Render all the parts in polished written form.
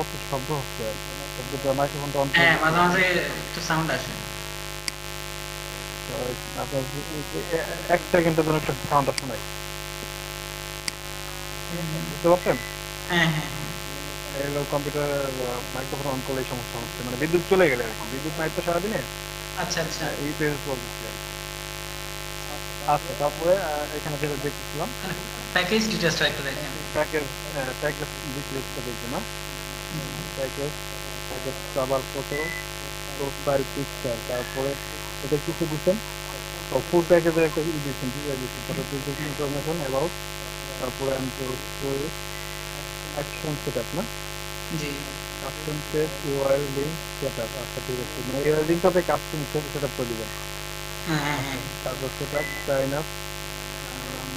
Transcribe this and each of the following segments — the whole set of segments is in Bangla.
প্রচুর শব্দ হচ্ছে আর কি। শব্দটা মাইক্রোফোনটা অন করে হ্যাঁ, দিচ্ছি। মাঝে মাঝে একটু সাউন্ড আসে। তো আপনার এক সেকেন্ডের জন্য একটা সাউন্ডটা শোনাই। বুঝতে পারছেন? হ্যাঁ, হ্যাঁ, হ্যাঁ। এগুলো কম্পিউটার মাইক্রোফোন অন করলে এই সমস্যা হচ্ছে, মানে বিদ্যুৎ চলে গেলে আর কি, বিদ্যুৎ নাই তো সারাদিনে। আচ্ছা, আচ্ছা। এই পেজ বলতেছি আর কি। আচ্ছা, তারপরে এখানে যেটা দেখতেছিলাম, প্যাকেজ ডিটেলসটা একটু দেখেন। প্যাকেজ প্যাকেজ ডিটেইলসটা দেখবে না? Package package cover photo, profile picture, তারপরে এটা কিছু দিচ্ছেন। তো ফুল প্যাকেজের একটা ই দিচ্ছেন, ডিটেইলস দিচ্ছেন, তারপর বিজনেস ইনফরমেশন অ্যাবাউট, তারপরে অ্যাকশন সেটআপ না, জি। Custom page URL link setup. আচ্ছা ঠিক আছে, মানে ইউআরএল লিংকটাতে কাস্টম সেটআপ করে দিবেন। হ্যাঁ, হ্যাঁ, আচ্ছা, হ্যাঁ। তারপর সেটআপ সাইন আপ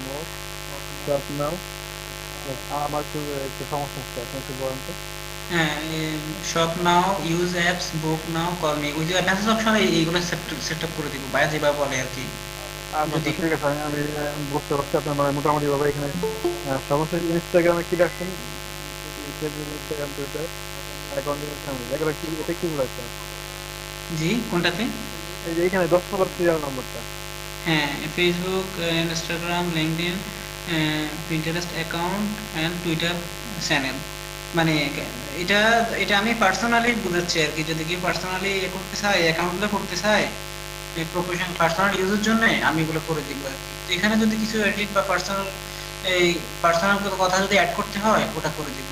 মোর শপ নাও। আমার একটু একটু সমস্যা হচ্ছে, আপনি একটু বলেন তো। হ্যাঁ, শপ নাও, ইউজ অ্যাপস, বুক নাও, কল মি, ওই যে মেসেজ অপশন এইগুলো সেট আপ করে দিব ভাইয়া যেভাবে বলে আর কি। আচ্ছা যদি আচ্ছা ঠিক আছে, আমি বুঝতে পারছি আপনার মানে মোটামুটি ভাবে এখানে সমস্যা। ইনস্টাগ্রামে কি রাখছেন? ফেসবুক, ইনস্টাগ্রাম, টুইটার অ্যাকাউন্ট, এগুলো কি, এটা কি বলেছে? জি, কোনটাতে? এই যে এখানে 10 নম্বর সিরিয়াল নম্বরটা। হ্যাঁ, Facebook, Instagram, LinkedIn, Pinterest account and Twitter channel. মানে এটা এটা আমি পার্সোনালি বুঝাচ্ছি আর কি, যদি কেউ পার্সোনালি করতে চায়, অ্যাকাউন্টগুলো করতে চায় প্রফেশন পার্সোনাল ইউজের জন্য, আমি এগুলো করে দিব আর কি। তো এখানে যদি কিছু এডিট বা পার্সোনাল এই পার্সোনাল কথা যদি অ্যাড করতে হয় ওটা করে দিব।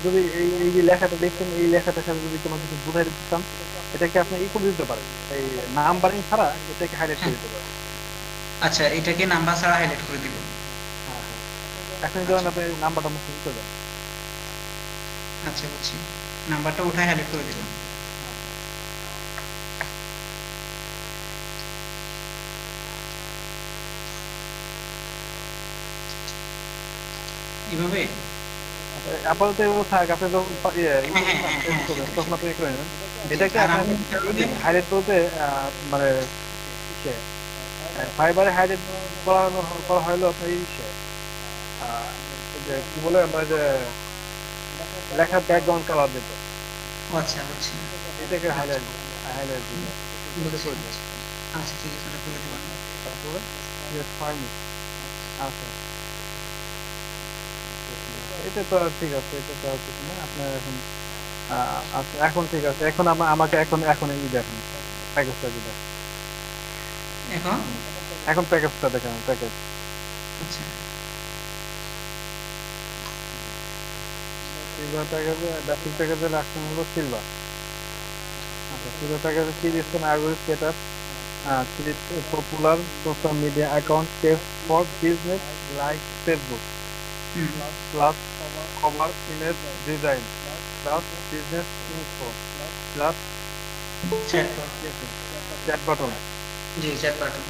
যদি এই এই যে লেখাটা দেখছেন, এই লেখাটার সাথে যদি কোনো কিছু বোঝাই দিতে চান, এটাকে আপনি ই করে দিতে পারেন, এই নাম্বারিং ছাড়া এটাকে হাইলাইট হ্যাঁ, করে দিতে পারেন। আচ্ছা, এটাকে নাম্বার ছাড়া হাইলাইট করে দিব। হ্যাঁ হ্যাঁ, এখন ধরেন আচ্ছা, আপনি নাম্বারটা মুছে দিতে দেন। আচ্ছা, বুঝছি। নাম্বারটা উঠায় হাইলাইট করে দিলাম। হ্যাঁ হ্যাঁ। এভাবে। আপাতত এগুলো থাক, আপনি যখন ই হ্যাঁ, করবেন হ্যাঁ, না, হ্যাঁ, পেস্ট হ্যাঁ, করবেন, হ্যাঁ, তখন হ্যাঁ। আপনি ই করে নেবেন। জি, এটাকে আর আপনি আমি ই দিন, হাইলাইট করতে মানে ইসে ফাইবারে হাইলাইট করানো করা হলো আপনার ইসে আহ, এই যে কি বলে আমরা যে লেখার ব্যাকগ্রাউন্ড কালার দিত, ও আচ্ছা, বুঝছি। এটাকে হাইলাইট হাইলাইট দিবেন, এটা বুঝছি, করে দিবেন। বুঝছি। আচ্ছা, ঠিক আছে, ওটা করে দেবো আমি। তারপরে ইয়েস ফাইন। আচ্ছা, এটা তো আর ঠিক আছে, এটা তো আর কিছু না আপনার এখন। আচ্ছা এখন ঠিক আছে, এখন আমাকে এখন এখন এই দেখেন, প্যাকেজটা কি দেখেন। এখন? এখন প্যাকেজটা দেখেন, প্যাকেজ আচ্ছা। সিলভার প্যাকেজে, বেসিক প্যাকেজে রাখছেন হলো সিলভার। আচ্ছা, সিলভার প্যাকেজে কি দিচ্ছেন? IOS setup, popular social media account page for business like Facebook, hmm. Plus cover image design, plus business info, plus chat bot. Chat button. জি, চ্যাট বাটন।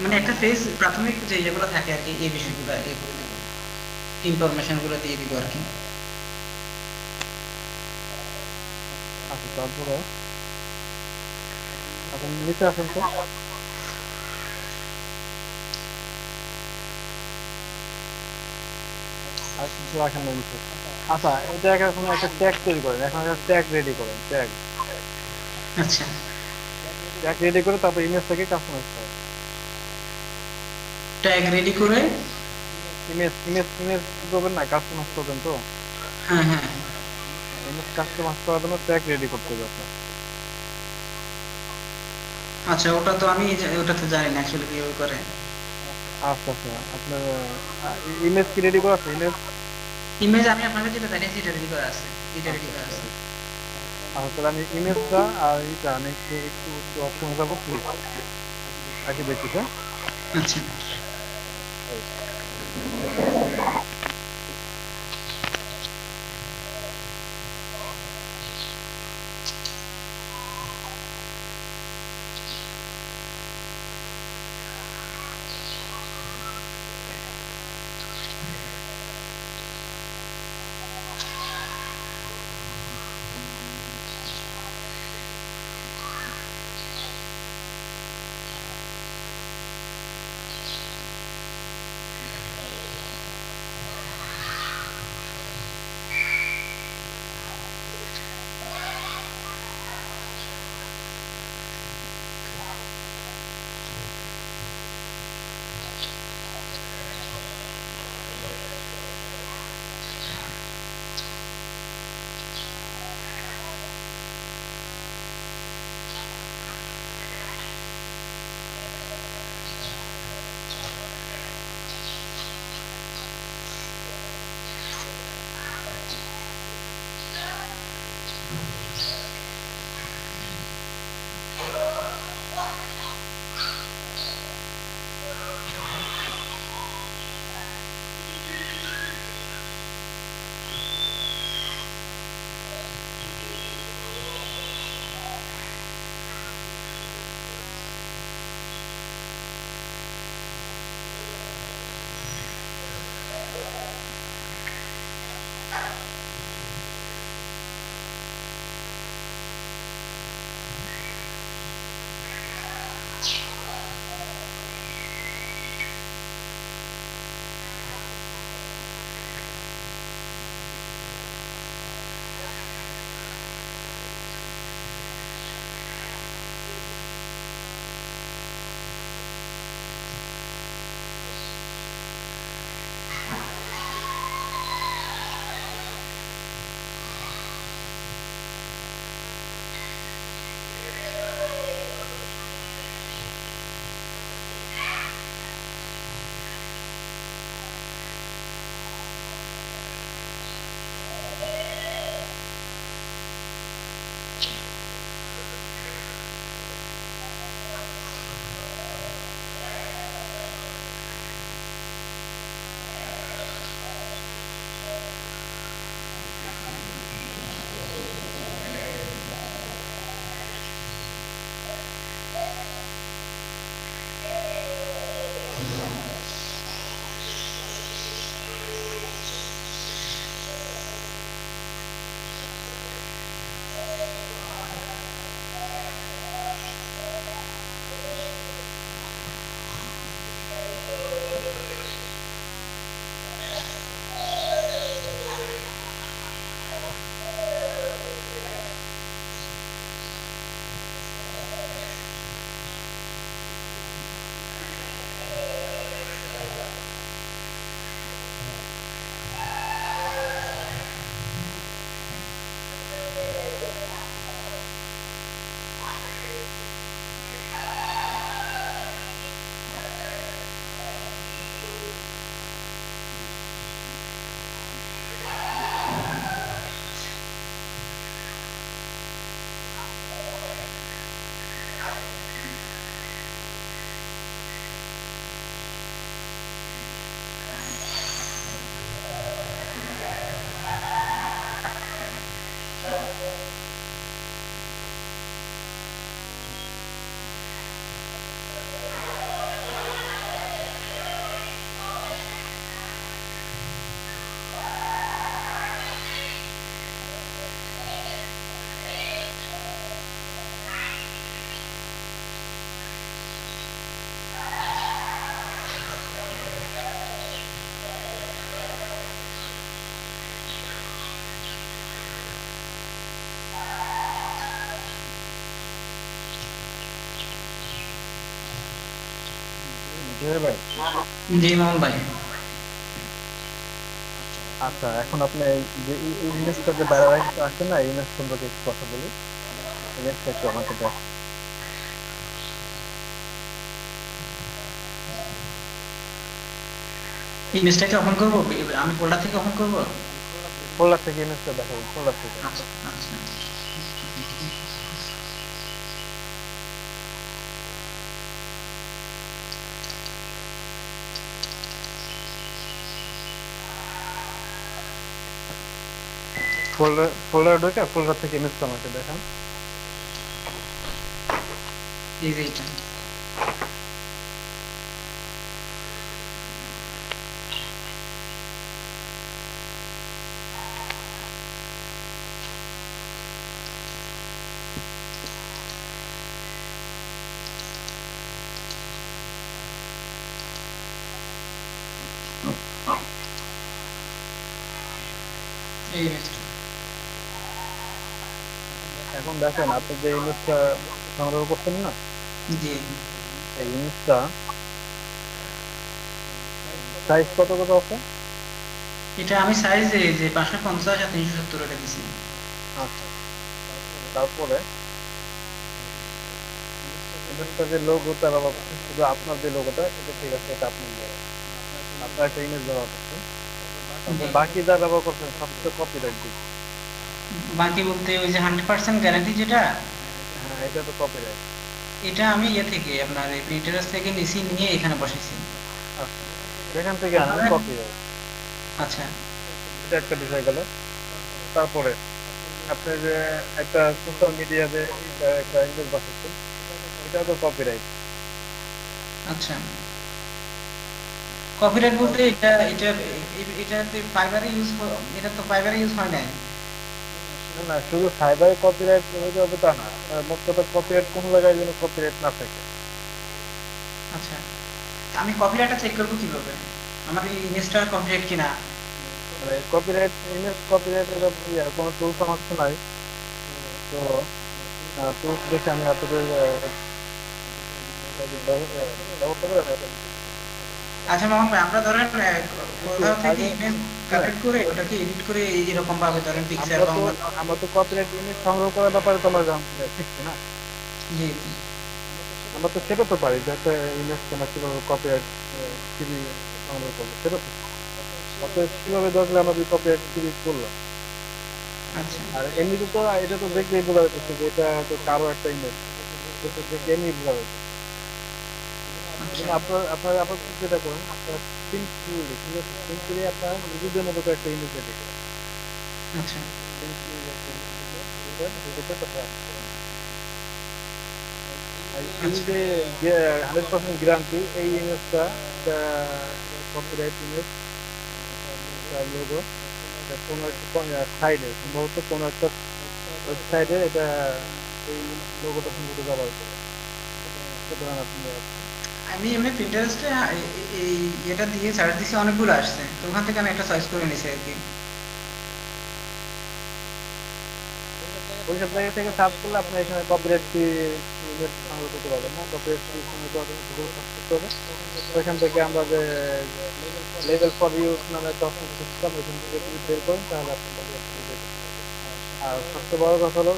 মানে তার একটা মানে ফেস প্রাথমিক যে ইয়েগুলো থাকে আর কি, এই বিষয়গুলো এ করে দিব, ইনফরমেশন গুলো দিয়ে দিব আর কি। আচ্ছা, তারপরে আপনি নিচে আসেন তো, আর কিছু রাখেন না নিচে। আচ্ছা, এটা এখন একটা ট্যাগ তৈরি করেন, এখন একটা ট্যাগ রেডি করেন, ট্যাগ আচ্ছা, ট্যাগ রেডি করে তারপর ইমেজটাকে কাস্টমাইজ করেন। ট্যাগ রেডি করে। ইমেজ কি করবেন না, কাস্টমাইজ করবেন তো। হ্যাঁ, হ্যাঁ। ইমেজ কাস্টমাইজ করার জন্য ট্যাগ রেডি করতে হবে আপনার। আচ্ছা, ওটা তো আমি ওটাতে জানি না অ্যাকচুয়ালি কিভাবে করে। আচ্ছা আচ্ছা, আপনার ইমেজ কি রেডি করা আছে? ইমেজ, ইমেজ আমি আপনাকে যেটা দেখাইছি এটা রেডি করা আছে। এটা রেডি আচ্ছা করা ঠিক আছে। আছে। আচ্ছা, তাহলে আমি ইমেজটা আর এটা আমি একটু একটু একটু অপশন যাবো, প্লিজ আগে দেখি, হ্যাঁ। আচ্ছা। জুয়েল ভাই, জি মামুন ভাই। আচ্ছা এখন আপনি এই যে এই ইমেজটা যে বাইরে রাখতে আসছেন না, এই ইমেজ সম্পর্কে একটু কথা বলি। ইমেজটা একটু আমাকে দেখ। ইমেজটাকে ওপেন করবো, আমি ফোল্ডার থেকে ওপেন করবো। ফোল্ডার থেকে ইমেজটা দেখাবো, ফোল্ডার থেকে। আচ্ছা আচ্ছা। ফোল্ডার ঢোকে, ফোল্ডার থেকে ইমেজটা আমাকে দেখান। এই যে এটা। এই ইমেজটা। এখন দেখেন আপনি যে ইমেজটা সংগ্রহ করছেন না, জি। এই ইমেজটা সাইজ কত কত আছে? এটা আমি সাইজ এই যে 550 আর 370 এটা দিছি। আচ্ছা, তারপরে ইমেজটা যে লোগোটা ব্যবহার করছেন, শুধু আপনার যে লোগোটা, এটা ঠিক আছে, এটা আপনি ব্যবহার করছেন। আপনার একটা ইমেজ ব্যবহার করছেন। জি। তারপর বাকি যা ব্যবহার করছেন সব তো কপিরাইট দিচ্ছে। বাকি বলতে ওই যে 100% গ্যারান্টি যেটা, হ্যাঁ, এটা তো কপিরাইট। এটা আমি ইয়ে থেকে আপনার এই প্রিন্টারেস্ট থেকে নিছি, নিয়ে এখানে বসাইছি। আচ্ছা, যেখান থেকে আনেন ওখানে। কপিরাইট, আচ্ছা এটা একটা বিষয় গেল। তারপরে আপনি যে একটা সোশ্যাল মিডিয়াতে একটা ইমেজ বসাচ্ছেন, এটা তো কপিরাইট। আচ্ছা। কপিরাইট বলতে এটা এটা এটাতে ফাইবারে ইউজ, এটা তো ফাইবারে ইউজ হয় নাই। না না, শুধু সাইবার কপিরাইট হইতে হবে তা না, আপনার মোট কথা কপিরাইট কোন জায়গায় যেন কপিরাইট না থাকে। আচ্ছা, আমি কপিরাইটটা চেক করবো কিভাবে, আমার এই ইমেজটার কপিরাইট কিনা? মানে কপিরাইট, ইমেজ কপিরাইট এর কোনো টুলস আমার কাছে নাই। তো টুলস দেখে আমি আপনাদের ব্যবস্থা করে আমি আপনাদের দিতে পারি। আচ্ছা মামুন ভাই, আমরা ধরেন কিন্তু কোথাও থেকে আগে ইমেজ শুনেন, কালেক্ট করে ওটাকে এডিট করে এরকম ভাবে ধরেন পিকচার আমরা বা তো অন্য। আমরা তো কপিরাইট ইমেজ সংগ্রহ করার ব্যাপারে তো আমরা শিখছি না। জি জি। আমরা তো সেটা তো পারি যে একটা ইমেজ আমরা কিভাবে কপিরাইট ফ্রি সংগ্রহ করবো, সেটা তো শিখছি। অতএব কিভাবে দেখলে আমরা কপিরাইট ফ্রি করলাম। আচ্ছা আর এমনিতে তো এটা তো দেখলেই বোঝা যাচ্ছে যে এটা তো কারো একটা ইমেজ, এটা তো দেখে এমনি বোঝা যাচ্ছে। এই আচ্ছা জন্য আপনার আপনার আপনার যেটা করেন, আপনার প্রিন্ট করলে, ঠিক আছে, প্রিন্ট করে আপনার নিজেদের মতো করে একটা ইমেজ রেডি করেন। আচ্ছা প্রিন্ট করে একটা ইমেজ দিবেন, রেখে তারপর আপনি করেন। আর এই আচ্ছা যে 100% গ্যারান্টি এই ইমেজটা, এটা কপিরাইট ইমেজ, এটা লোগো, এটা কোনো একটা সাইডে, সম্ভবত কোনো একটা ওয়েবসাইটে এটা এই লোগোটা সম্ভবত ব্যবহার করে। সুতরাং আপনি আছেন। আমি এমনি প্রিন্টারেস্টে এই এটা দিয়ে সার্চ দিছি, অনেকগুলো আসছে, তো ওখান থেকে আমি একটা চয়েস করে নিছি আর কি। ওইসব জায়গা থেকে সার্চ করলে আপনি এখানে কপিরাইট ফ্রি ইমেজ সংগ্রহ করতে পারবেন না। কপিরাইট ফ্রি সংগ্রহ করার জন্য গুগল সার্চ করতে হবে। ওইখান থেকে আমরা যে লেভেল ফর ইউজ নামে একটা অপশন খুঁজছিলাম, ওইখান থেকে যদি বের করেন তাহলে আপনি কপিরাইট ফ্রি বের করতে পারবেন। আর সবচেয়ে বড় কথা হলো,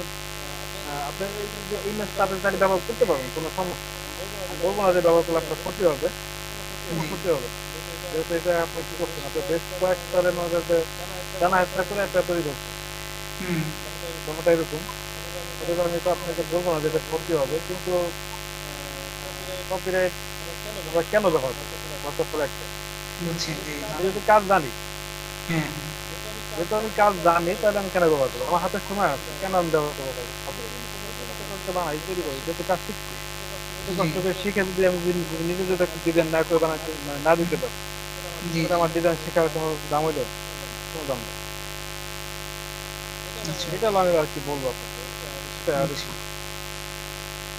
আপনি এই যে ইমেজটা আপনি চাইলে ব্যবহার করতে পারবেন, কোনো সমস্যা নেই। আমি বলবো না যে ব্যবহার করলে আপনার ক্ষতি হবে, কোনো জি। ক্ষতি হবে না। যেহেতু এটা আপনি কি করছেন, আপনি বেশ কয়েকটা মনে যে জানা হেচ্ছা করে একটা তৈরি করছেন, হুম। ব্যাপারটা এরকম। এটা আমি তো আপনাকে বলবো না যে এটা ক্ষতি হবে, কিন্তু কপিরাইট আমরা কেন ব্যবহার করবো, আমার তো আসলে একটাই। বুঝছি। জি। আমি যদি কাজ জানি, হ্যাঁ। যেহেতু আমি কাজ জানি, তাহলে আমি কেন ব্যবহার করবো? আমার হাতে সময় আছে, কেন আমি ব্যবহার করবো কপিরাইট? একটা বানাই তৈরি করি, যেহেতু কাজ শিখছি, এত জি কষ্ট করে শিখে যদি আমি যদি নিজে যদি একটা ডিজাইন না করে বানাতে মানে না দিতে পারি, জি। তাহলে আমার ডিজাইন শেখার কোনো দাম হইলো? কোনো দাম নেই। আচ্ছা এটা হলো আমি আর কি বলবো আপনাকে, এটা আর বুঝছি। কি।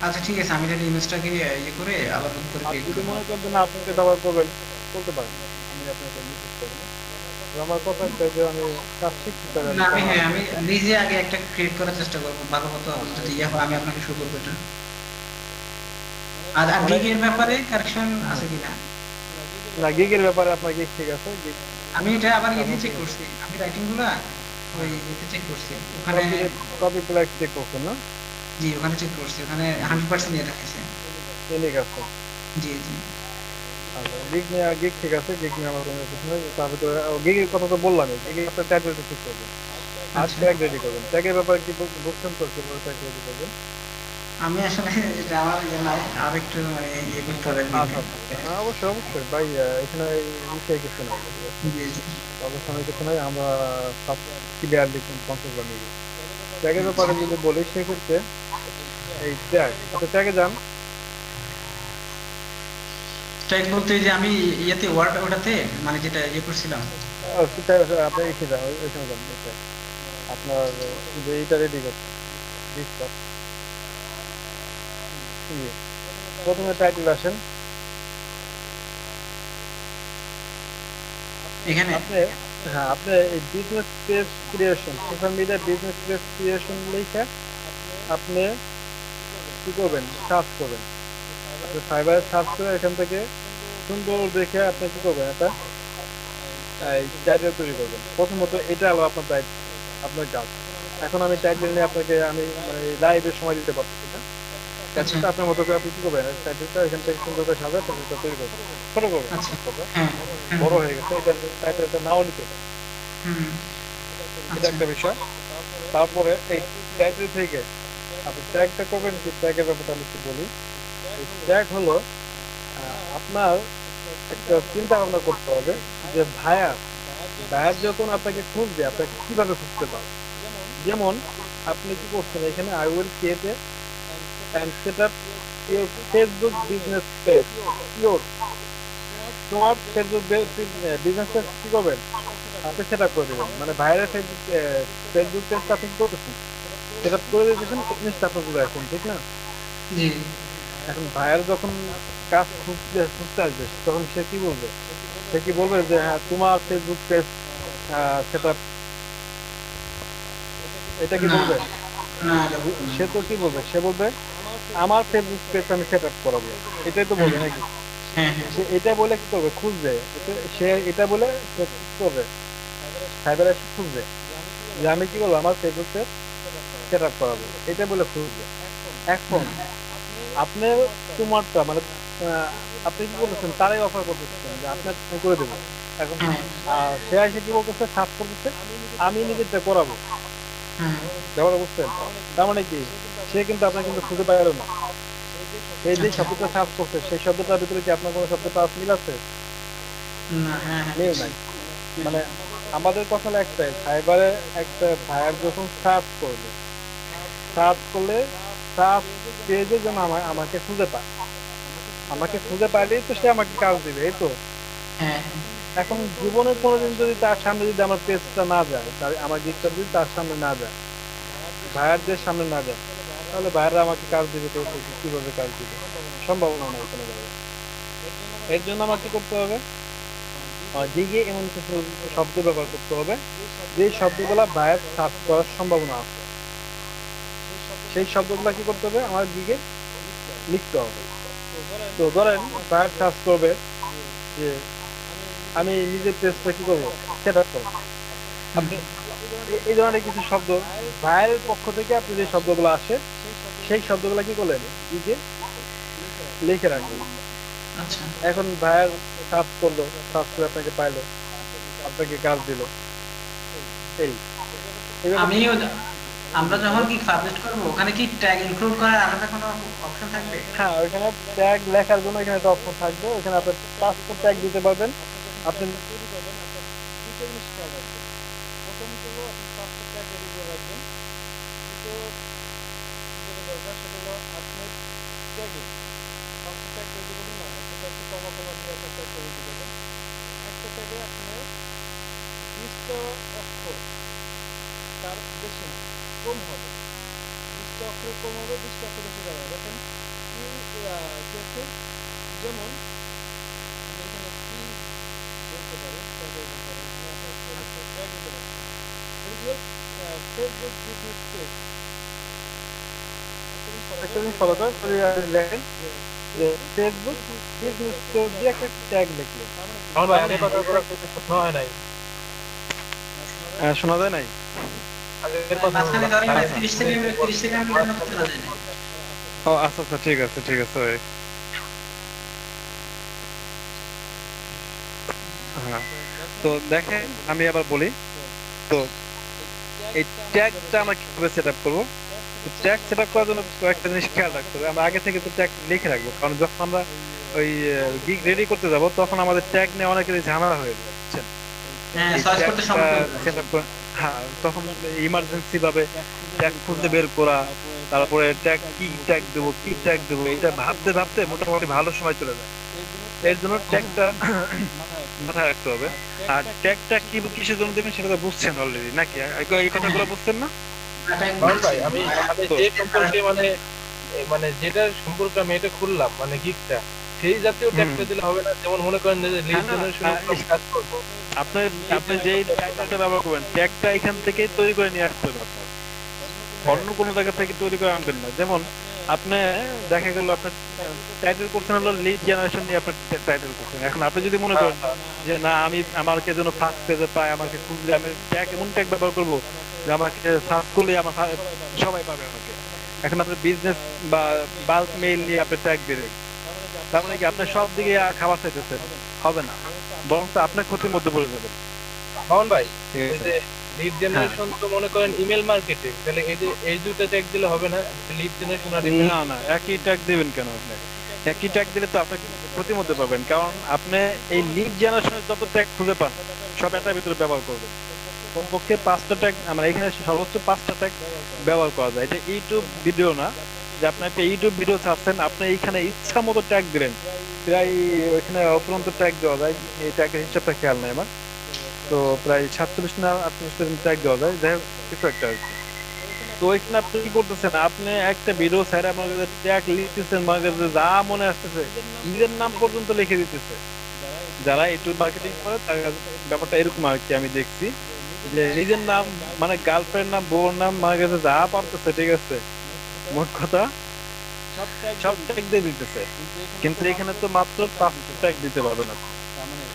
আচ্ছা ঠিক আছে, আমি তাহলে ইমেজটাকে ইয়ে করে আবার নতুন করে আর ক্রিয়েট যদি করবো। মনে করেন যে না, আপনি এটা ব্যবহার করবেন, করতে পারেন, আমি আপনাকে নিষেধ করবো না। তো আমার কথা একটা যে আমি কাজ শিখছি, তাহলে না আমি আমি, কেন হ্যাঁ আসবো? আমি নিজে আগে একটা ক্রিয়েট করার চেষ্টা করবো, ভালো মতো আচ্ছা, যদি ইয়ে হয় আমি আপনাকে শুরু করবো এটা। আর আর মানে গিগের ব্যাপারে কারেকশন আছে কিনা? না, গিগের ব্যাপারে আপনার গিগ ঠিক আছে, গিগ আমি এটা আবার আপনার ইয়ে চেক ঠিক আছে। করছি, আমি রাইটিং গুলা ওই হ্যাঁ, ইয়েতে চেক করছি ওখানে। কপিরাইট, কপিরাইট চেক করছেন না? জি ওখানে চেক করছি, ওখানে 100% ইয়ে দেখাইছে। ক্লিনিক আছে। জি জি। আচ্ছা, গিগ নিয়ে, গিগ ঠিক আছে, গিগ নিয়ে আমার কোনো কিছু নেই। তার ভিতরে গিগের কথা তো বললামই, গিগে আপনার ট্যাগ রেডি ঠিক করবেন আর আচ্ছা, ট্যাগ রেডি করবেন। ট্যাগের ব্যাপারে কি বুঝছেন তো, কিভাবে ট্যাগ রেডি করবেন? আমি আসলে এটা আমার ইয়ে নাই, আর একটু মানে ইয়ে করতে হবে আর কি। আচ্ছা আচ্ছা, হ্যাঁ অবশ্যই অবশ্যই ভাই, এখানে এই বিষয়ে কিছু নাই, ঠিক আছে। জি জি। অবশ্যই কিছু নাই, আমরা সব ক্লিয়ারলি কনসেপ্ট বানিয়ে দিই। ট্যাগের আচ্ছা, ব্যাপারে যদি বলি সেক্ষেত্রে এই ট্যাগ, আপনি ট্যাগে যান। ট্যাগ বলতে যে আমি ইয়েতে ওয়ার্ড ওটাতে মানে যেটা ইয়ে করছিলাম। আপনি এসে যান, ওইখানে যান, এই ট্যাগ আপনার যে এইটা রেডি করছেন, লিস্টটা, প্রথমে টাইটেল আসেন। এখানে। আপনি, হ্যাঁ আপনি এই business page creation, social media business page creation লিখে আপনি কি করবেন, সার্চ করবেন। আপনি ফাইবারে সার্চ করে এখান থেকে সুন্দর দেখে আপনি কি করবেন, এটা এই টাইটেল তৈরি করবেন। প্রথমত এটা হলো আপনার আপনার কাজ। এখন আমি টাইটেল নিয়ে আপনাকে আমি মানে লাইভে সময় দিতে পারতেছি না। আচ্ছা টাইটেলটা আপনার মতো করে আপনি কি করবেন, টাইটেলটা এখান থেকে সুন্দর করে সাজায় টাইটেলটা তৈরি করবেন, ছোট করবেন আচ্ছা। এক কথা। হ্যাঁ হ্যাঁ। বড় হয়ে গেছে এটা, টাইটেলটা নাও নিতে পারে, হুম। এটা আচ্ছা। একটা বিষয়। তারপরে এই টাইটেল থেকে আপনি ট্যাগটা করবেন কি, ট্যাগের ব্যাপারটা আমি একটু বলি। এই ট্যাগ হলো আপনার একটা চিন্তা ভাবনা করতে হবে যে ভাইয়া, ভাইয়ার যখন আপনাকে খুঁজবে আপনাকে কিভাবে খুঁজতে পারে। যেমন আপনি কি করছেন এখানে, I will create and set up your Facebook business page. Your, তোমার ফেসবুক বিজনেস পেজ কি করবেন, আপনি সেট আপ করে দেবেন। মানে ভাইয়ারের ফেসবুক, ফেসবুক পেজটা আপনি কি করতেছেন, সেট আপ করে দিতেছেন, এই জিনিসটা আপনি করে রাখছেন, ঠিক না? জি। এখন ভাইয়ার যখন কাজ খুঁজতে খুঁজতে আসবে তখন সে কি বলবে, সে কি বলবে যে হ্যাঁ তোমার ফেসবুক পেজ সেট আপ, এটা কি না বলবে? না, এটা বলবো না। সে তো কি বলবে, সে বলবে আমার ফেসবুক পেজ আমি সেট আপ করাবো, এটাই তো হুম। বলবে নাকি? হ্যাঁ হ্যাঁ। সে এটা বলে কি করবে, খুঁজবে। সে এটা বলে সে কি করবে, সাইবার এসে খুঁজবে যে আমি কি বলবো আমার ফেসবুক পেজ সেট আপ করাবো, এটা বলে খুঁজবে। এখন হুম। আপনি তোমারটা মানে আহ, আপনি কি করতেছেন, তারাই অফার করতেছেন যে আপনার আমি করে দেবো। এখন হ্যাঁ সে এসে কি বলতেছে, সার্চ করতেছে আমি নিজেরটা করাবো। হ্যাঁ। ব্যাপারটা বুঝছেন? তার মানে কি, সে কিন্তু আপনার কিন্তু খুঁজে পাইলো না। সেই যে আচ্ছা। শব্দটা সার্চ করছে সেই শব্দটার ভিতরে কি আপনার কোনো শব্দটা মিল আছে? না, হ্যাঁ হ্যাঁ মিল দেখছি। নাই। হুম। মানে আমাদের কথা হলো একটাই, সাইবারে একটা ভাইয়ার যখন সার্চ করবে, সার্চ করলে সার্চ পেজে যেন আমাকে খুঁজে পায়, আমাকে খুঁজে পাইলেই তো সে আমাকে কাজ দিবে, এই তো। হ্যাঁ এখন জীবনে কোনোদিন যদি তার সামনে যদি আমার পেজটা না যায়, তার আমার গিকটা যদি তার সামনে না যায়, ভাইয়ারদের সামনে না যায়, তাহলে ভাইয়াররা আমাকে কাজ দিবে থেকে, কিভাবে কাজ দিবে, সম্ভাবনা নাই কোনোভাবে। এর জন্য আমার কি করতে হবে, দিকে এমন কিছু শব্দ ব্যবহার করতে হবে যে শব্দগুলা ভাইয়ার সার্চ করার সম্ভাবনা আছে। সেই শব্দগুলা কি করতে হবে, আমার দিকে লিখতে হবে। তো ধরেন ভাইয়ার সার্চ করবে যে আমি নিজের পেজটা কি করবো, সেট আপ করবো। হুম। আপনি এই ধরনের কিছু শব্দ ভাইয়ের পক্ষ থেকে আপনি যে শব্দগুলো আসে সেই শব্দগুলো কি করলেন, দিকে লিখে রাখলেন। আচ্ছা। এখন ভাইয়ের সার্চ করলো, সার্চ করে আপনাকে পাইলো, আপনাকে কাজ দিল, এই এই ব্যাপারটা আমিও বুঝছেন? আমরা যখন বলেন। কি সাবমিট করবো ওখানে কি ট্যাগ ইনক্লুড করার আলাদা কোনো অপশন থাকবে? হ্যাঁ, ওইখানে ট্যাগ লেখার জন্য এখানে একটা অপশন থাকবে, ওখানে আপনি পাঁচটা ট্যাগ দিতে পারবেন। আপনি একটা জিনিস ফলো করেন, লেখেন ফেসবুক বিজনেস পেজ দিয়ে একটা ট্যাগ লিখলেন, আমার ভাই তার মানে আগের কথাগুলো এটা আপনাদের শোনা হয় নাই। শোনা যায় নাই? আগের কথাগুলো মাঝখানে ধরেন ভাই আচ্ছা 30 সেকেন্ডের জন্য কথা বলা যায় না। ও আচ্ছা আচ্ছা, ঠিক আছে ঠিক আছে ওই, হ্যাঁ। তো দেখেন আমি আবার বলি, তো এই ট্যাগটা আমরা কিভাবে সেট আপ করবো? ট্যাগ সেট আপ করার জন্য কয়েকটা জিনিস খেয়াল রাখতে হবে। আমরা আগে থেকে তো ট্যাগ লিখে রাখবো, কারণ যখন আমরা ওই গিগ রেডি করতে যাব তখন আমাদের ট্যাগ নিয়ে অনেকেরই ঝামেলা হয়ে যাবে, বুঝছেন? হ্যাঁ, এই সার্চ করতে ট্যাগটা সমস্যা হবে। সেট আপ করে, হ্যাঁ, তখন ইমার্জেন্সি ভাবে ট্যাগ খুঁজে বের করা, তারপরে কি ট্যাগ দেবো এটা ভাবতে ভাবতে মোটামুটি ভালো সময় চলে যায়। এর জন্য ট্যাগটা মাথায় রাখতে হবে। আর ট্যাগটা কি কিসের জন্য দেবেন সেটা তো বুঝছেন অলরেডি নাকি? এই কথাগুলো বুঝছেন না? ট্যাগ কারণ ভাই বুঝছি। আমি তো যে সম্পর্কে মানে মানে যেটার সম্পর্কে আমি এটা খুললাম মানে গিগটা, সেই জাতীয় হুম, ট্যাগটা দিলে হবে না। যেমন মনে করেন যে লিড হ্যাঁ না, জেনারেশনের উপর আমি কাজ করবো, আপনি আপনি যেই টাইটেলটা ব্যবহার করবেন ট্যাগটা এখান থেকে তৈরি করে নিয়ে আসতে হবে আপনার, হ্যাঁ অন্য কোনো জায়গা থেকে তৈরি করে আনবেন না। যেমন আপনি দেখা গেল আপনার টাইটেল করছেন হলো লিড জেনারেশন নিয়ে আপনার টাইটেল করছেন, এখন আপনি যদি মনে হ্যাঁ করেন হ্যাঁ যে না আমি আমাকে যেন ফার্স্ট পেজে পায়, আমাকে খুঁজলে আমি ট্যাগ এমন ট্যাগ ব্যবহার করবো যে আমাকে সার্চ করলে আমার সবাই পাবে আমাকে, এখন আপনি বিজনেস বা বাল্ক মেইল নিয়ে আপনি ট্যাগ দিলেন, তার মানে কি আপনি সব দিকে খাবার চাইতেছেন? হবে না, বরং তো আপনার ক্ষতির মধ্যে পড়ে যাবেন। মামুন ভাই, ঠিক ওই আছে, যে লিড হ্যাঁ। জেনারেশন তো মনে করেন ইমেল মার্কেটিং, তাহলে এই যে এই দুইটা ট্যাগ দিলে হবে না? লিড জেনারেশন আর ইমেল। না না, একই ট্যাগ দিবেন কেন আপনি? একই ট্যাগ দিলে তো আপনি ক্ষতির মধ্যে পাবেন, কারণ আপনি এই লিড জেনারেশনের যত ট্যাগ খুঁজে পান সব এটার ভিতরে ব্যবহার করবেন। কমপক্ষে 5টা ট্যাগ, আমরা এখানে সর্বোচ্চ 5টা ট্যাগ ব্যবহার করা যায়। এটা ইউটিউব ভিডিও না যে আপনি একটা ইউটিউব ভিডিও ছাড়ছেন, আপনি এইখানে ইচ্ছা মতো ট্যাগ দিলেন, প্রায় ওইখানে অফুরন্ত ট্যাগ দেওয়া যায়, এই ট্যাগের হিসাবটা খেয়াল নাই আমার। তো প্রায় 47 না 48 ট্যাগ দেওয়া যায়, যাই হোক কিছু একটা আর কি। তো ওইখানে আপনি কি করতেছেন, আপনি একটা ভিডিও স্যার আমার কাছে ট্যাগ লিখতেছেন, আমার কাছে যা মনে আসতেছে নিজের নাম পর্যন্ত লিখে দিতেছে। যারা ইউটিউব মার্কেটিং করে তার কাছে ব্যাপারটা এরকম আর কি, আমি দেখছি যে নিজের নাম মানে গার্লফ্রেন্ড নাম বউর নাম আমার কাছে যা পারতেছে, ঠিক আছে, মোট কথা সব ট্যাগ দিয়ে দিতেছে। কিন্তু এখানে তো মাত্র 5টা ট্যাগ দিতে পারবেন আপনি।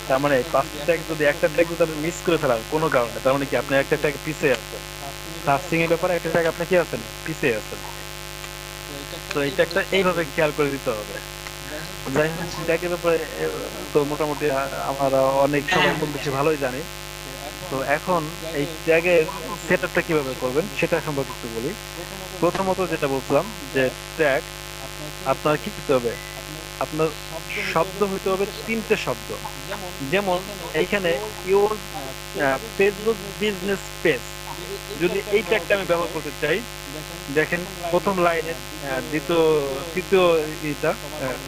তার মানে 5টা ট্যাগ যদি একটা ট্যাগ যদি আপনি মিস করে ফেলান কোনো কারণে, তার মানে কি আপনি একটা ট্যাগ পিছিয়ে আছেন, সার্চিং এর ব্যাপারে একটা ট্যাগ আপনি কি আছেন, পিছিয়ে আছেন। তো এইটা একটা এইভাবে খেয়াল করে দিতে হবে। যাই হোক আচ্ছা। ট্যাগের ব্যাপারে তো মোটামুটি আমরা অনেক সবাই হ্যাঁ, কম বেশি ভালোই জানি। তো এখন এই ট্যাগের সেটআপটা কিভাবে করবেন সেটা সম্পর্কে একটু বলি। প্রথমত যেটা বলছিলাম যে ট্যাগ আপনার কি করতে হবে, আপনার শব্দ হইতে হবে 3টে শব্দ। যেমন এইখানে ইওর ফেসবুক বিজনেস পেজ, যদি এই ট্যাগটা আমি ব্যবহার করতে চাই, দেখেন প্রথম লাইনের দ্বিতীয় তৃতীয় এটা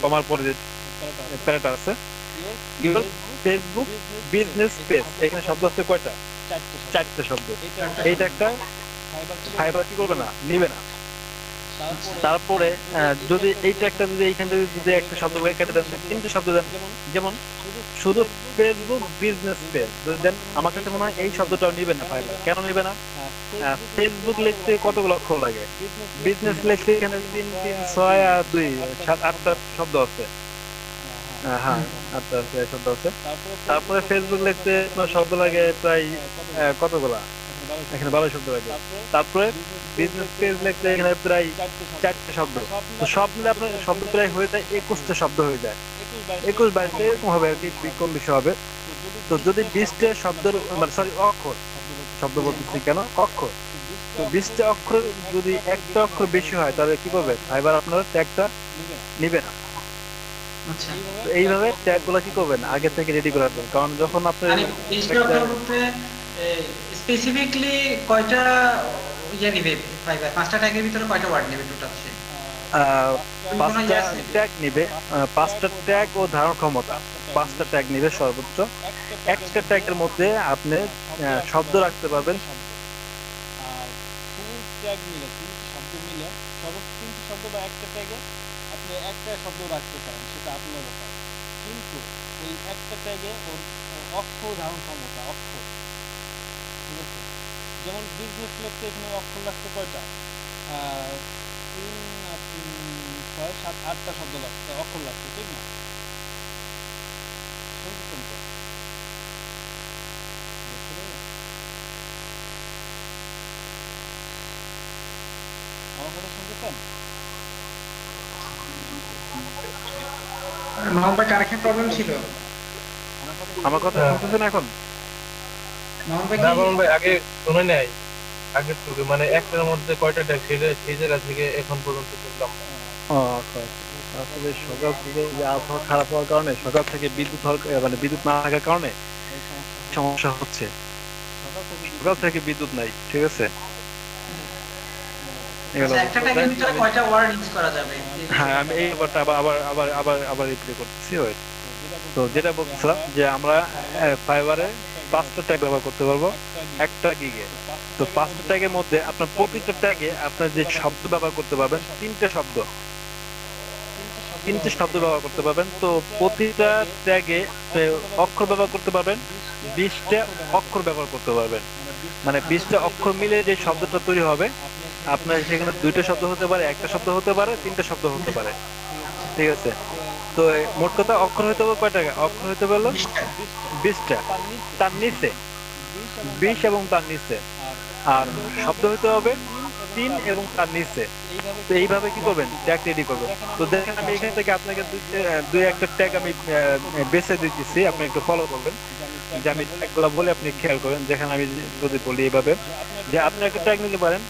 কমার পরে যে প্যারাটা আছে, ইওর ফেসবুক বিজনেস পেজ, এখানে শব্দ আছে কয়টা? 4টে শব্দ। চারটা এইটা শব্দ। একটা ফাইবার কি করবে না, নিবে না। আচ্ছা। তারপরে যদি এই ট্যাগটা যদি এইখান থেকে যদি একটা শব্দ কেটে দেন, 3টে শব্দ দেন, যেমন শুধু ফেসবুক বিজনেস পেজ যদি দেন, আমার কাছে মনে হয় এই শব্দটাও নিবে না ফাইবার। কেন নিবে না? ফেসবুক লিখতে কতগুলো অক্ষর লাগে, বিজনেস লিখতে এখানে 3 3 6 আর 2 7 8টা শব্দ আছে। হ্যাঁ, 8টা আছে, শব্দ আছে। তারপরে ফেসবুক লিখতে আপনার শব্দ লাগে প্রায় কতগুলা, এখানে 12 শব্দ লাগে। তারপরে বিজনেস পেজ লিখতে এখানে প্রায় 4টে শব্দ। তো সব মিলে আপনার শব্দ প্রায় হয়ে যায় 21টা শব্দ হয়ে যায়, 21 22 এরকম হবে আর কি, কম বেশি হবে। তো যদি 20টা শব্দের মানে সরি অক্ষর, শব্দ বলতেছি কেন, অক্ষর, তো 20টা অক্ষর যদি একটা অক্ষর বেশি হয় তাহলে কি করবে, ফাইবার আপনার ট্যাগটা নিবে না। আচ্ছা। তো এইভাবে ট্যাগ গুলা কি করবেন, আগে থেকে রেডি করে রাখবেন, কারণ যখন আপনি মানে 20টা একটা অক্ষর বলতে স্পেসিফিকলি কয়টা ইয়ে নিবে ফাইবার? 5টা ট্যাগের ভিতরে কয়টা ওয়ার্ড নেবে টোটাল সে? আহ, তুমি কোনো ইয়ে 5টা আছে? ট্যাগ নিবে, 5টা ট্যাগ ও ধারণ ক্ষমতা, 5টা ট্যাগ নিবে সর্বোচ্চ। একটা ট্যাগের মধ্যে আপনি শব্দ রাখতে পারবেন। 6 7 8টা শব্দ লাগছে, অক্ষর লাগছে, ঠিক না? শুনতেছেন তো? বুঝতে পেরেছেন? আমার কথা শুনতেছেন? মোহাম্মদ ভাই কানেকশন প্রবলেম ছিল। আমার কথা শুনতেছেন এখন? মোহাম্মদ ভাই না কি বলুন ভাই, আগে শুনে নাই, আগের টুকু মানে একটার মধ্যে কয়টা ট্যাগ সেই জায়গা থেকে এখন পর্যন্ত শুনলাম না। আচ্ছা, আসলে সকাল থেকে যে আবহাওয়া খারাপ হওয়ার কারণে, সকাল থেকে বিদ্যুৎ মানে বিদ্যুৎ না থাকার কারণে এই সমস্যা হচ্ছে। সকাল থেকে সকাল থেকে বিদ্যুৎ নাই, ঠিক আছে? আচ্ছা, একটা ট্যাগের ভিতরে কয়টা ওয়ার্ড ইউজ করা যাবে? হ্যাঁ, আমি এই ব্যাপারটা আবার আবার আবার আবার আবার রিপ্লে করতেছি। ওয়েট। তো যেটা বলছিলাম যে আমরা ফাইবারে 5টা ট্যাগ ব্যবহার করতে পারবো একটা গিগে। তো 5টা ট্যাগের মধ্যে আপনার প্রতিটা ট্যাগে আপনার যে শব্দ ব্যবহার করতে পারবেন, তিনটে শব্দ ব্যবহার করতে পারবেন। তো প্রতিটা ট্যাগে অক্ষর ব্যবহার করতে পারবেন, 20টা অক্ষর ব্যবহার করতে পারবেন। মানে 20টা অক্ষর মিলে যে শব্দটা তৈরি হবে, আপনার সেখানে 2টা শব্দ হতে পারে, একটা শব্দ হতে পারে, 3টা শব্দ হতে পারে, ঠিক আছে? তো মোট কথা অক্ষর হইতে হবে কয়টা? অক্ষর হইতে পারলো 20টা, তার নিচে 20 এবং তার নিচে। আর শব্দ হইতে হবে 3 এবং তার নিচে। তো এইভাবে কি করবেন? ট্যাগ রেডি করবেন। তো দেখেন আমি এখান থেকে আপনাকে দুই একটা ট্যাগ আমি বেছে দিতেছি, আপনি একটু ফলো করবেন। যে আমি ট্যাগগুলো বলে আপনি খেয়াল করেন। যেখানে আমি যদি বলি এইভাবে যে আপনি একটা ট্যাগ নিতে পারেন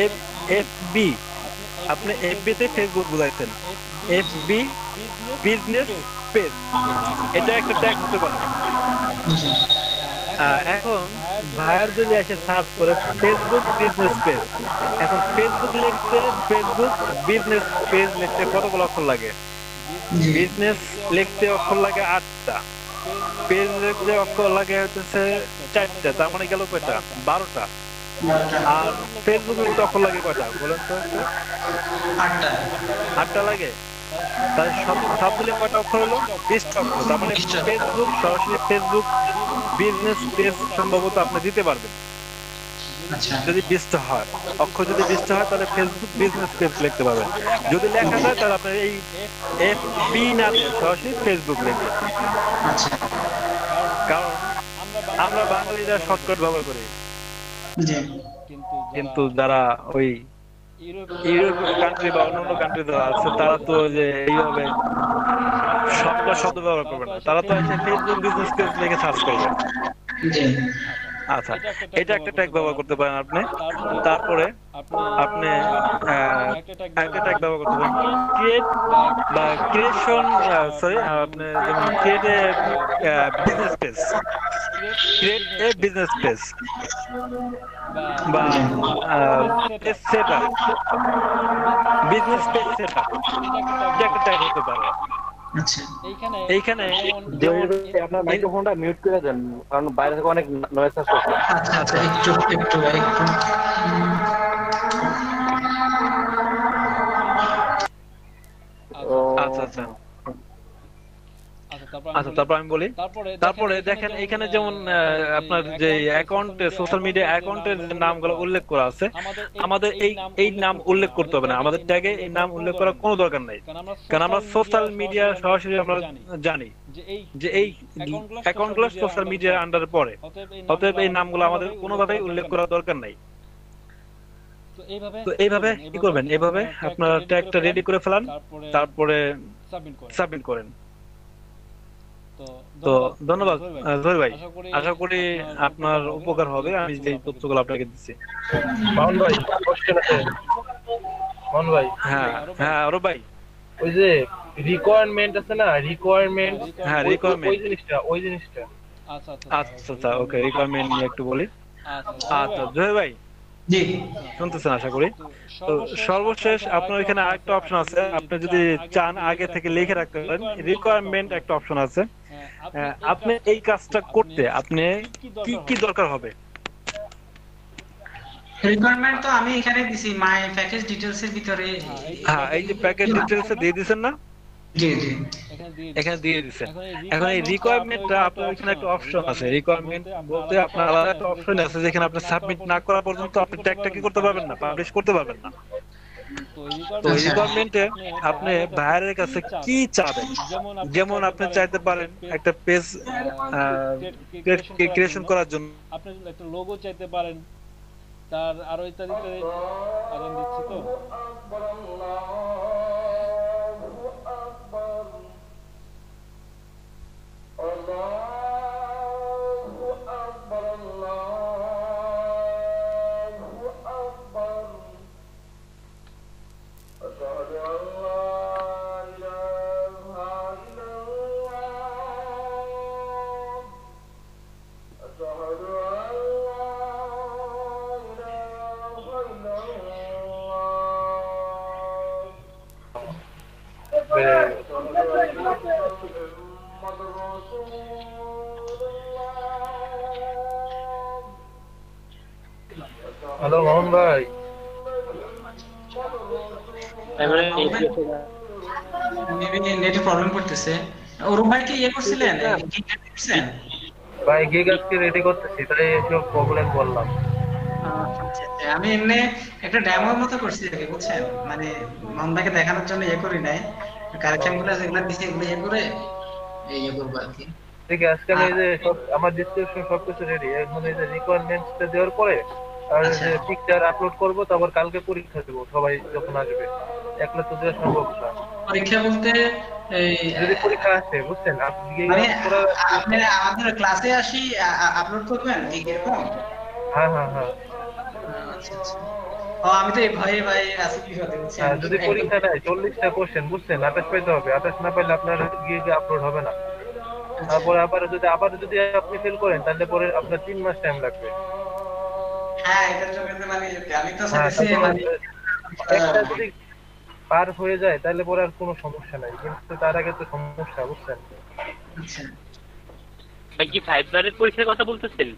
এফ এফ বি, আপনি এফ বি তে ফেসবুক বুঝাইছেন, এফ বি বিজনেস পেজ, এটা একটা ট্যাগ হতে পারে। এখন ভাইয়ার যদি এসে সার্চ করে ফেসবুক বিজনেস পেজ, এখন ফেসবুক লিখতে, ফেসবুক বিজনেস পেজ লিখতে কতগুলো অক্ষর লাগে? বিজনেস লিখতে অক্ষর লাগে 8টা, পেজ লিখতে অক্ষর লাগে হচ্ছে 4টা, তার মানে গেল কয়টা? 12টা। আর ফেসবুক লিখতে অক্ষর লাগে কয়টা বলেন তো? 8টা। 8টা লাগে। তাই সব মিলে কয়টা অক্ষর হলো? 20টা অক্ষর। তার মানে ফেসবুক, সরাসরি ফেসবুক বিজনেস পেজ সম্ভবত আপনি দিতে পারবেন যদি 20টা হয় অক্ষর, যদি 20টা হয় তাহলে ফেসবুক বিজনেস পেজ লিখতে পারবেন। যদি লেখা যায় তাহলে আপনার এই এফ বি না দিয়ে সরাসরি ফেসবুক লিখবেন। কারণ আমরা বাঙালিরা শর্টকাট ব্যবহার করি, কিন্তু যারা ওই ইউরোপীয় কান্ট্রি বা অন্যান্য কান্ট্রি যারা আছে তারা তো যে এইভাবে সবটা শব্দ ব্যবহার করবে না, তারা তো এসে ফেসবুক বিজনেস পেজ লিখে সার্চ করবে। আচ্ছা, এটা একটা ট্যাগ ব্যবহার করতে পারেন আপনি। তারপরে আপনি একটা ট্যাগ ব্যবহার করতে পারেন ক্রিয়েট বা ক্রিয়েশন, সরি আপনি যেমন create a business page, create a business page বা page setup, business page setup, এটা একটা ট্যাগ হতে পারে। এইখানে যেমন আপনার মাইক্রোফোনটা মিউট করে দেন, কারণ বাইরে থেকে অনেক নয়েজ আসছে। আচ্ছা আচ্ছা, একটু একটু একটু আচ্ছা আচ্ছা আচ্ছা, তারপর আমি বলি। তারপরে দেখেন এখানে যেমন আপনার যে অ্যাকাউন্টে, সোশ্যাল মিডিয়া অ্যাকাউন্টের যে নামগুলো উল্লেখ করা আছে, আমাদের এই নাম উল্লেখ করতে হবে না, আমাদের ট্যাগে এই নাম উল্লেখ করার কোনো দরকার নাই। কারণ আমরা সোশ্যাল মিডিয়া সরাসরি আমরা জানি যে এই অ্যাকাউন্টগুলো সোশ্যাল মিডিয়ার আন্ডারে পড়ে, অতএব এই নামগুলো আমাদের কোনোভাবেই উল্লেখ করার দরকার নাই। তো এইভাবে কি করবেন? এইভাবে আপনার ট্যাগটা রেডি করে ফেলান, তারপরে সাবমিট করেন। তো ধন্যবাদ জহির ভাই, আশা করি আপনার উপকার হবে আমি যে তথ্যগুলো আপনাকে দিচ্ছি। মামুন ভাই কোশ্চেন আছে। মামুন ভাই, হ্যাঁ হ্যাঁ আরো ভাই, ওই যে রিকোয়ারমেন্ট আছে না, রিকোয়ারমেন্ট, হ্যাঁ রিকোয়ারমেন্ট, ওই জিনিসটা আচ্ছা আচ্ছা ওকে, রিকোয়ারমেন্ট নিয়ে একটু বলি। আচ্ছা জহির ভাই, জি শুনতেছেন আশা করি। তো সর্বশেষ আপনার এখানে আরেকটা অপশন আছে, আপনি যদি চান আগে থেকে লিখে রাখতে পারেন, রিকোয়ারমেন্ট একটা অপশন আছে। আপনি এই কাজটা করতে আপনি কি কি দরকার হবে? রিকোয়ারমেন্ট তো আমি এখানে দিছি মাই প্যাকেজ ডিটেইলস এর ভিতরে। হ্যাঁ, এই যে প্যাকেজ ডিটেইলস দিয়ে দিবেন না? জি জি, এখানে দিয়ে দিবেন। এখন এই রিকোয়ারমেন্টটা আপনার এখানে একটা অপশন আছে, রিকোয়ারমেন্ট বলতে আপনার আলাদা একটা অপশন আছে যেখানে আপনি সাবমিট না করা পর্যন্ত আপনি ট্যাগটা কি করতে পারবেন না, পাবলিশ করতে পারবেন না। তো এই তো এই আচ্ছা। রিকোয়ারমেন্টে আপনি ভাইয়ারের কাছে কি চাবেন? যেমন আপনি চাইতে পারেন একটা পেজ ক্রিয়েশন করার জন্য, আপনি একটা লোগো চাইতে পারেন, তার আরো ইত্যাদি ইত্যাদি। আদান দিচ্ছি তো। হ্যালো মোহন ভাই, মেবি নেটে প্রবলেম করতেছে। ওরম ভাই কি ইয়ে করছিলেন, কি করছেন? ভাই গিগ আজকে রেডি করতেছি, তাই এসব প্রবলেম বললাম। আচ্ছা, আচ্ছা। আমি এমনি একটা ডেমোর মতো করছি আরকি, বুঝছেন, মানে মন্দাকে দেখানোর জন্য ইয়ে করি নাই, কারেকশন গুলো যেগুলো দিছি এগুলো ইয়ে করে ইয়ে করবো আর কি। ঠিক আছে, আজকে আমি এই যে সব আমার ডিসক্রিপশন সবকিছু রেডি, এখন এই যে রিকোয়ারমেন্টসটা দেওয়ার পরে আর এই আচ্ছা, যে পিকচার আপলোড করব, তারপর কালকে পরীক্ষা দেবো সবাই যখন আসবে। একলা তো দেওয়া সম্ভব না। পরীক্ষা বলতে এই যদি পরীক্ষা আসে, বুঝছেন, আপনি গিয়ে মানে পুরো। আপনি আমাদের ক্লাসে আসি আপলোড করবেন কি এরকম? হ্যাঁ হ্যাঁ হ্যাঁ আচ্ছা, আচ্ছা। ও আমি তো এই ভয়ে ভাই আছি কি হতে, বুঝছেন, হ্যাঁ, যদি একদম। পরীক্ষা নেয় 40টা কোশ্চেন, বুঝছেন, 28 পাইতে হবে। 28 না পাইলে আপনার গিয়ে আপলোড হবে না। আচ্ছা। তারপরে আবার যদি আপনি ফেল করেন, তাহলে পরে আপনার 3 মাস টাইম লাগবে। হ্যাঁ, এটার জন্য তো মানে আমি তো হ্যাঁ, চাইতেছি তারপর মানে একটা যদি পার হয়ে যায় তাহলে পরে আর কোনো সমস্যা নাই, কিন্তু তার আগে তো সমস্যা, বুঝছেন। আচ্ছা। ভাই কি 5 বারের পরীক্ষার কথা বলতেছেন?